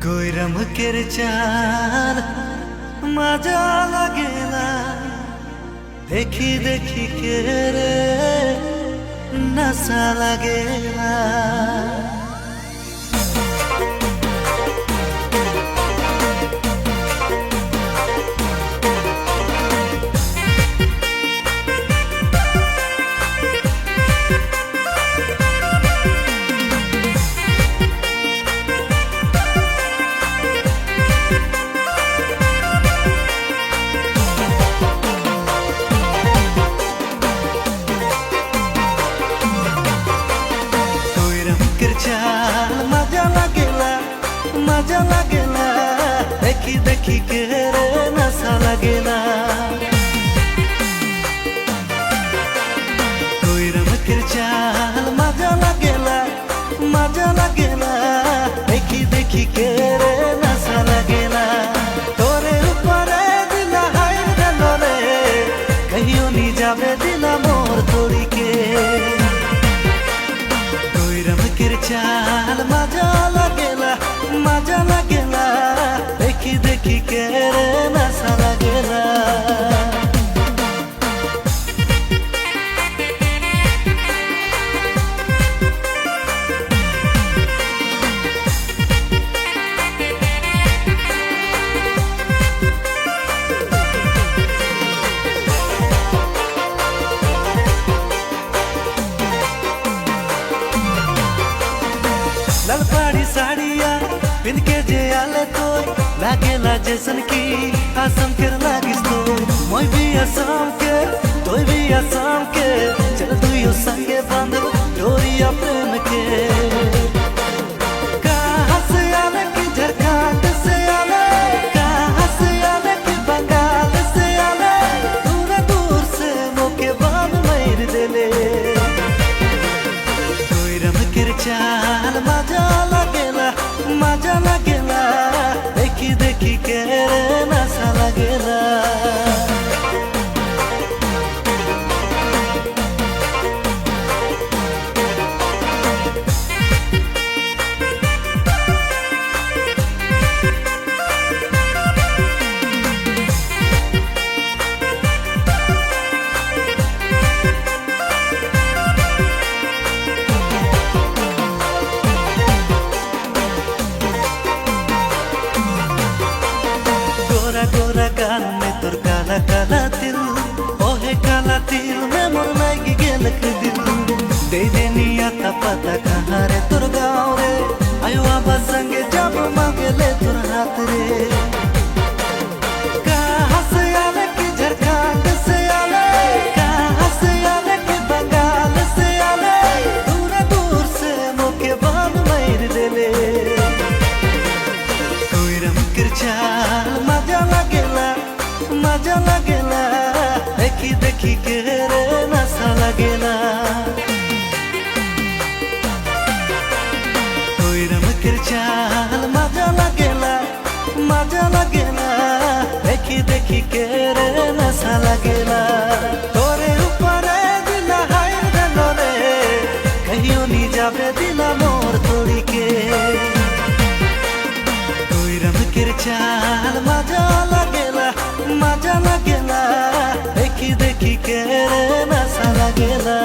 গৈরামকের চাল মাজা লাগেলা দেখি দেখি কে রে নশা লাগেলা चाल मजा लागेला देखी देखी के रे नशा लागेला গৈরামকের चाल मजा लागेला देखी देखी के रे नशा लागेला तोरे ऊपरे दिला हाय रे कहियो नी जावे दिला मोर तोड़ी के গৈরামকের चाल मजा लागेला देखी देखी के रे नशा लागेला लाल पहाड़ी साड़िया पिन के जे आले तो लागेला जैसन की आसम के लागिस तो मैं भी आसम के तोय भी आसम के चल दुइयो संगे बांधब डोरिया प्रेम के कहाँ से आले कि झारखंड से आले कहाँ से आले कि बंगाल से आले दूर दूर से मोके बांध मार देले গৈরামকের चाल मजा लागेला देखी देखी के रे नशा लागेला गोरा गाल में तोर काला काला तिल ओहे काला तिल में मोर लागी गेलक दिल दे देनिया ता पता कहाँ रे तोर गाँव रे आयो आबा संगे जब मांगे ले तोर हाथ रे कहाँ से आले कि झारखंड से आले कहाँ से आले कि बंगाल से आले दूर दूर से मोके बांध मार देले গৈরামকের चाल मजा लागेला देखी देखी के रे नशा लागेला গৈরামকের चाल मजा लागेला देखी देखी के रे नशा लागेला तोरे ऊपरे दिला हाय रे कहियो नी जावे दिला मोर तोड़ी के গৈরামকের चाल मजा लागेला देखी देखी के रे नशा लागेला।